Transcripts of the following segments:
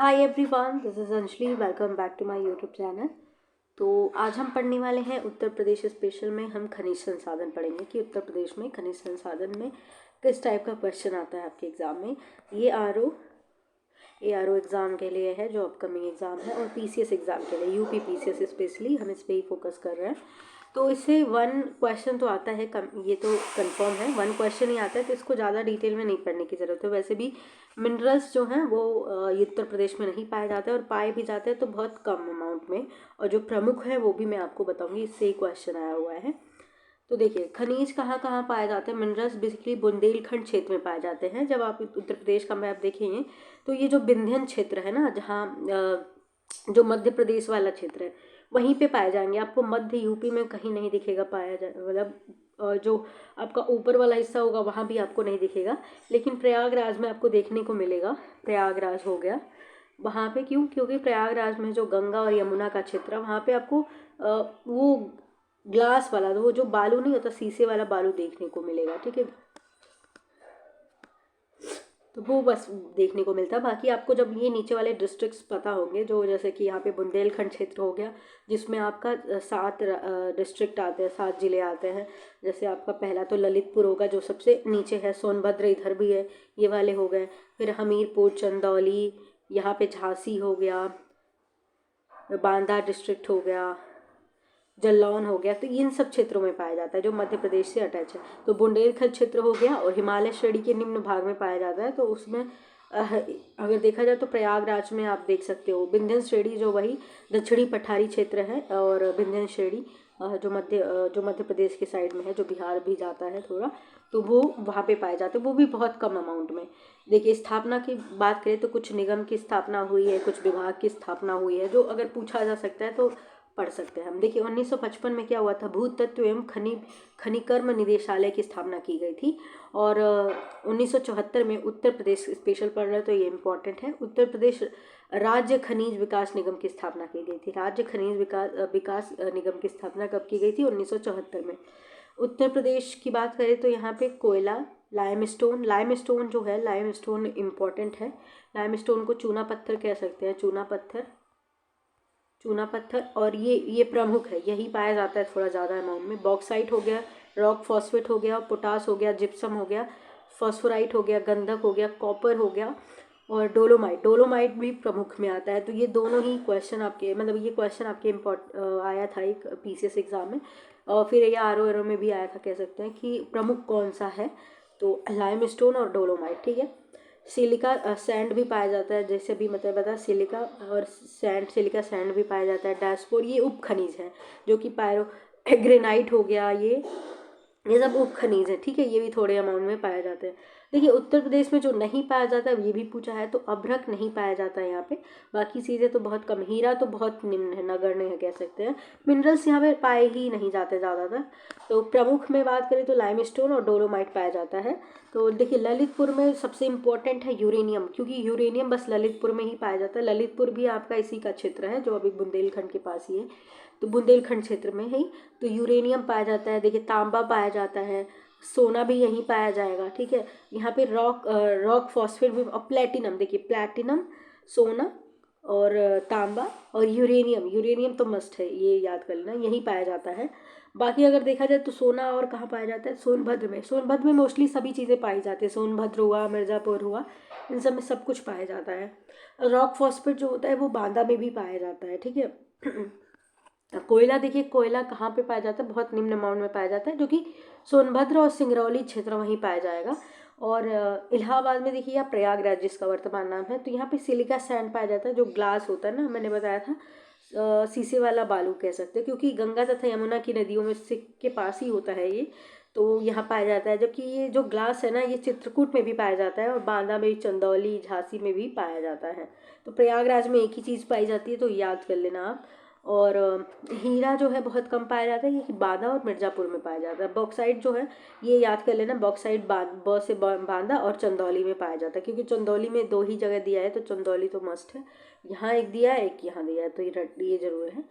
Hi everyone, this is Anjali. Welcome back to my YouTube channel. तो आज हम पढ़ने वाले हैं उत्तर प्रदेश स्पेशल में हम खनिज संसाधन पढ़ेंगे कि उत्तर प्रदेश में खनिज संसाधन में किस टाइप का क्वेश्चन आता है आपके एग्ज़ाम में। ये आर ओ एग्ज़ाम के लिए है जो अपकमिंग एग्ज़ाम है, और पीसीएस एग्ज़ाम के लिए यूपी पीसीएस स्पेशली हम इस पर ही फोकस कर रहे हैं। तो इससे वन क्वेश्चन तो आता है, ये तो कंफर्म है, वन क्वेश्चन ही आता है, तो इसको ज़्यादा डिटेल में नहीं पढ़ने की ज़रूरत है। वैसे भी मिनरल्स जो हैं वो उत्तर प्रदेश में नहीं पाए जाते हैं, और पाए भी जाते हैं तो बहुत कम अमाउंट में, और जो प्रमुख है वो भी मैं आपको बताऊंगी। इससे ही क्वेश्चन आया हुआ है। तो देखिए, खनिज कहाँ कहाँ पाए जाते हैं। मिनरल्स बेसिकली बुंदेलखंड क्षेत्र में पाए जाते हैं। जब आप उत्तर प्रदेश का मैप देखेंगे तो ये जो विंध्यन क्षेत्र है ना, जहाँ जो मध्य प्रदेश वाला क्षेत्र है वहीं पे पाए जाएंगे। आपको मध्य यूपी में कहीं नहीं दिखेगा पाया जाए, मतलब जो आपका ऊपर वाला हिस्सा होगा वहाँ भी आपको नहीं दिखेगा, लेकिन प्रयागराज में आपको देखने को मिलेगा। प्रयागराज हो गया वहाँ पे, क्योंकि प्रयागराज में जो गंगा और यमुना का क्षेत्र है वहाँ पे आपको वो ग्लास वाला, वो जो बालू नहीं होता, शीशे वाला बालू देखने को मिलेगा। ठीक है, तो वो बस देखने को मिलता है। बाकी आपको जब ये नीचे वाले डिस्ट्रिक्ट्स पता होंगे, जो जैसे कि यहाँ पे बुंदेलखंड क्षेत्र हो गया, जिसमें आपका 7 डिस्ट्रिक्ट आते हैं, 7 जिले आते हैं। जैसे आपका पहला तो ललितपुर होगा जो सबसे नीचे है, सोनभद्र इधर भी है, ये वाले हो गए। फिर हमीरपुर, चंदौली, यहाँ पे झांसी हो गया, बांदा डिस्ट्रिक्ट हो गया, जलौन हो गया। तो इन सब क्षेत्रों में पाया जाता है जो मध्य प्रदेश से अटैच है। तो बुंदेलखंड क्षेत्र हो गया, और हिमालय श्रेणी के निम्न भाग में पाया जाता है। तो उसमें अगर देखा जाए तो प्रयागराज में आप देख सकते हो विंध्यन श्रेणी, जो वही दक्षिणी पठारी क्षेत्र है, और विंध्यन श्रेणी जो मध्य प्रदेश के साइड में है, जो बिहार भी जाता है थोड़ा, तो वो वहाँ पे पाए जाते हैं। वो भी बहुत कम अमाउंट में। देखिए, स्थापना की बात करें तो कुछ निगम की स्थापना हुई है, कुछ विभाग की स्थापना हुई है, जो अगर पूछा जा सकता है तो पढ़ सकते हैं हम। देखिए, 1955 में क्या हुआ था, भूतत्व एवं खनिकर्म निदेशालय की स्थापना की गई थी। और 1974 में उत्तर प्रदेश स्पेशल पढ़ रहे तो ये इम्पोर्टेंट है, उत्तर प्रदेश राज्य खनिज विकास निगम की स्थापना की गई थी। राज्य खनिज विकास निगम की स्थापना कब की गई थी? 1974 में। उत्तर प्रदेश की बात करें तो यहाँ पे कोयला, लाइमस्टोन जो है, लाइमस्टोन इम्पॉर्टेंट है। लाइमस्टोन को चूना पत्थर कह सकते हैं, चूना पत्थर, और ये प्रमुख है, यही पाया जाता है थोड़ा ज़्यादा अमाउंट में। बॉक्साइट हो गया, रॉक फॉस्फेट हो गया, पोटास हो गया, जिप्सम हो गया, फॉस्फोराइट हो गया, गंधक हो गया, कॉपर हो गया, और डोलोमाइट भी प्रमुख में आता है। तो ये दोनों ही क्वेश्चन आपके, मतलब ये क्वेश्चन आपके आया था एक पीसीएस एग्जाम में, और फिर ये आर ओ में भी आया था, कह सकते हैं कि प्रमुख कौन सा है। तो लाइमस्टोन और डोलोमाइट। ठीक है, सिलिका सैंड भी पाया जाता है, जैसे भी मतलब बता, सिलिका सैंड भी पाया जाता है। डैशपोर ये उप खनिज है, जो कि ग्रेनाइट हो गया, ये सब उप खनिज है। ठीक है, ये भी थोड़े अमाउंट में पाया जाते हैं। देखिए, उत्तर प्रदेश में जो नहीं पाया जाता है ये भी पूछा है, तो अभ्रक नहीं पाया जाता है यहाँ पे। बाकी चीज़ें तो बहुत कम, हीरा तो बहुत निम्न है, नगण्य है कह सकते हैं। मिनरल्स यहाँ पे पाए ही नहीं जाते ज़्यादातर। तो प्रमुख में बात करें तो लाइमस्टोन और डोलोमाइट पाया जाता है। तो देखिए, ललितपुर में सबसे इम्पोर्टेंट है यूरेनियम, क्योंकि यूरेनियम बस ललितपुर में ही पाया जाता है। ललितपुर भी आपका इसी का क्षेत्र है, जो अभी बुंदेलखंड के पास ही है, तो बुंदेलखंड क्षेत्र में ही तो यूरेनियम पाया जाता है। देखिए, तांबा पाया जाता है, सोना भी यहीं पाया जाएगा। ठीक है, यहाँ पे रॉक फॉस्फेट भी, और प्लेटिनम, देखिए प्लेटिनम, सोना और तांबा और यूरेनियम तो मस्ट है, ये याद कर लेना, यहीं पाया जाता है। बाकी अगर देखा जाए तो सोना और कहाँ पाया जाता है? सोनभद्र में मोस्टली सभी चीज़ें पाई जाती है। सोनभद्र हुआ, मिर्ज़ापुर हुआ, इन सब में सब कुछ पाया जाता है। रॉक फॉस्फेट जो होता है वो बांदा में भी पाया जाता है। ठीक है, कोयला, देखिए कोयला कहाँ पे पाया जाता है? बहुत निम्न अमाउंट में पाया जाता है, जो कि सोनभद्र और सिंगरौली क्षेत्र वहीं पाया जाएगा। और इलाहाबाद में देखिए, या प्रयागराज जिसका वर्तमान नाम है, तो यहाँ पे सिलिका सैंड पाया जाता है, जो ग्लास होता है ना, मैंने बताया था, शीशे वाला बालू कह सकते हैं, क्योंकि गंगा तथा यमुना की नदियों में से के पास ही होता है ये, तो यहाँ पाया जाता है। जबकि ये जो ग्लास है ना, ये चित्रकूट में भी पाया जाता है, और बांदा में, चंदौली, झांसी में भी पाया जाता है। तो प्रयागराज में एक ही चीज़ पाई जाती है, तो याद कर लेना आप। और हीरा जो है बहुत कम पाया जाता है, ये बांदा और मिर्ज़ापुर में पाया जाता है। बॉक्साइट जो है ये याद कर लेना, बॉक्साइट बांदा और चंदौली में पाया जाता है, क्योंकि चंदौली में 2 ही जगह दिया है, तो चंदौली तो मस्ट है। यहाँ एक दिया है, एक यहाँ दिया है, तो ये जरूर है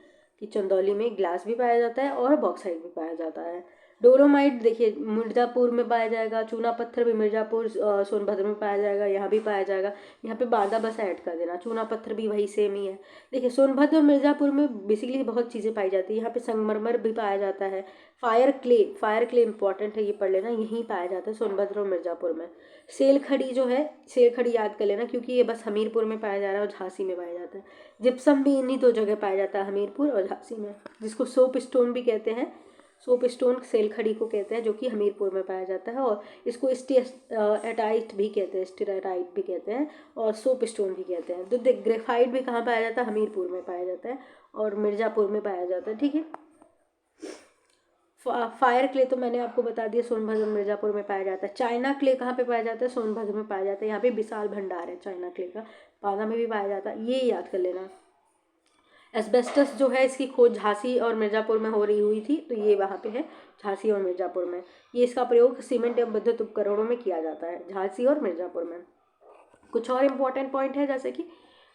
कि चंदौली में ग्लास भी पाया जाता है और बॉक्साइट भी पाया जाता है। डोलोमाइट देखिए मिर्ज़ापुर में पाया जाएगा, चूना पत्थर भी मिर्ज़ापुर सोनभद्र में पाया जाएगा, यहाँ भी पाया जाएगा। यहाँ पे बांदा बस ऐड कर देना, चूना पत्थर भी वही सेम ही है। देखिए सोनभद्र और मिर्ज़ापुर में बेसिकली बहुत चीज़ें पाई जाती है। यहाँ पे संगमरमर भी पाया जाता है। फायर क्ले इंपॉर्टेंट है, ये पढ़ लेना, यहीं पाया जाता है सोनभद्र और मिर्ज़ापुर में। सेलखड़ी जो है, सेलखड़ी याद कर लेना क्योंकि ये बस हमीरपुर में पाया जा रहा है और झांसी में पाया जाता है। जिप्सम भी इन्हीं दो जगह पाया जाता है, हमीरपुर और झांसी में, जिसको सोप स्टोन भी कहते हैं। सोप स्टोन सेलखड़ी को कहते हैं, जो कि हमीरपुर में पाया जाता है। और इसको स्टीराटाइट भी कहते हैं, स्टीराटाइट भी कहते हैं और सोप स्टोन भी कहते हैं। तो ग्रेफाइट भी कहाँ पाया जाता है? हमीरपुर में पाया जाता है और मिर्ज़ापुर में पाया जाता है। ठीक है। फायर क्ले तो मैंने आपको बता दिया, सोनभद्र मिर्ज़ापुर में पाया जाता है। चाइना क्ले कहाँ पे पाया जाता है? सोनभद्र में पाया जाता है। यहाँ पे विशाल भंडार है चाइना क्ले का, बांदा में भी पाया जाता है, ये याद कर लेना। एस्बेस्टस जो है इसकी खोज झांसी और मिर्ज़ापुर में हो रही हुई थी, तो ये वहाँ पे है झांसी और मिर्ज़ापुर में। ये इसका प्रयोग सीमेंट एवं विद्युत उपकरणों में किया जाता है, झांसी और मिर्ज़ापुर में। कुछ और इम्पोर्टेंट पॉइंट है, जैसे कि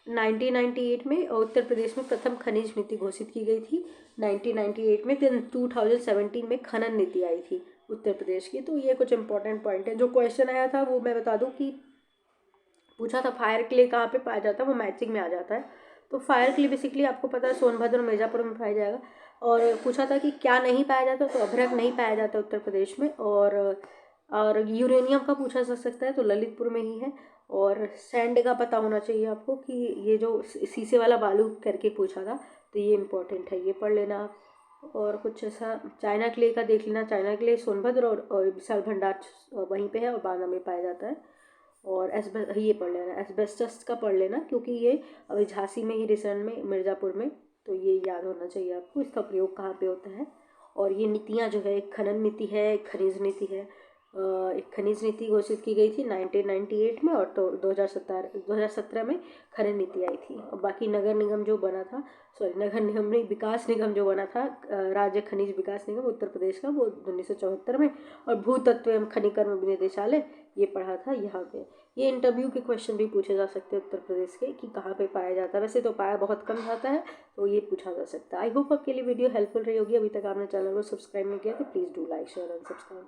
1998 में उत्तर प्रदेश में प्रथम खनिज नीति घोषित की गई थी। 1998 में 2017 में खनन नीति आई थी उत्तर प्रदेश की। तो ये कुछ इंपॉर्टेंट पॉइंट है। जो क्वेश्चन आया था वो मैं बता दूं कि पूछा था फायर क्ले कहाँ पे पाया जाता है, वो मैचिंग में आ जाता है। तो फायर क्ले बेसिकली आपको पता है सोनभद्र और मिर्ज़ापुर में पाया जाएगा। और पूछा था कि क्या नहीं पाया जाता, तो अभ्रक नहीं पाया जाता उत्तर प्रदेश में। और यूरेनियम का पूछा जा सकता है, तो ललितपुर में ही है। और सैंड का पता होना चाहिए आपको कि ये जो शीशे वाला बालू करके पूछा था, तो ये इंपॉर्टेंट है, ये पढ़ लेना आप। और कुछ ऐसा चाइना क्ले का देख लेना, चाइना क्ले सोनभद्र और विशाल भंडार वहीं पे है और बांदा में पाया जाता है। और ये पढ़ लेना, एस्बेस्टस का पढ़ लेना क्योंकि ये अभी झांसी में ही रिसेंट में, मिर्ज़ापुर में, तो ये याद होना चाहिए आपको, इसका प्रयोग कहाँ पे होता है। और ये नीतियाँ जो है, एक खनन नीति है, एक खनिज नीति है। एक खनिज नीति घोषित की गई थी 1998 में, और तो 2017 में खनन नीति आई थी। और बाकी नगर निगम जो बना था, नगर निगम नहीं, विकास निगम जो बना था, राज्य खनिज विकास निगम उत्तर प्रदेश का, वो 1974 में। और भूतत्व एवं खनिकर्म निदेशालय, ये पढ़ा था यहाँ पे। ये इंटरव्यू के क्वेश्चन भी पूछे जा सकते हैं उत्तर प्रदेश के, कि कहाँ पे पाया जाता है। वैसे तो पाया बहुत कम जाता है, तो ये पूछा जा सकता है। आई होप आपके लिए वीडियो हेल्पफुल रही होगी। अभी तक आपने चैनल को सब्सक्राइब नहीं किया तो please do like share and subscribe.